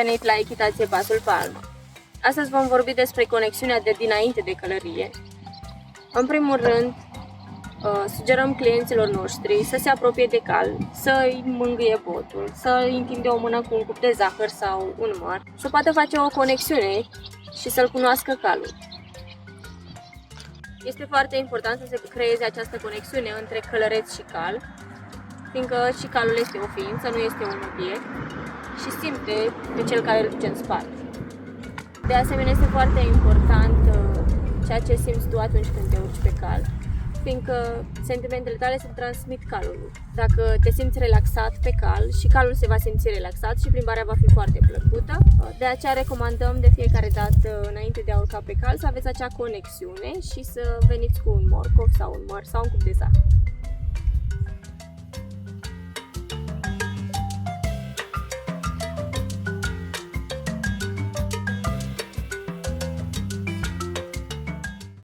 venit la Echitație Pasul Palma! Astăzi vom vorbi despre conexiunea de dinainte de călărie. În primul rând, sugerăm clienților noștri să se apropie de cal, să-i mângâie botul, să-i întinde o mână cu un cup de zahăr sau un măr, să poată face o conexiune și să-l cunoască calul. Este foarte important să se creeze această conexiune între călăreț și cal, fiindcă și calul este o ființă, nu este un obiect și simte pe cel care îl duce în spate. De asemenea, este foarte important ceea ce simți tu atunci când te urci pe cal, fiindcă sentimentele tale se transmit calului. Dacă te simți relaxat pe cal, și calul se va simți relaxat și plimbarea va fi foarte plăcută. De aceea recomandăm de fiecare dată, înainte de a urca pe cal, să aveți acea conexiune și să veniți cu un morcov sau un măr sau un cup de zahăr.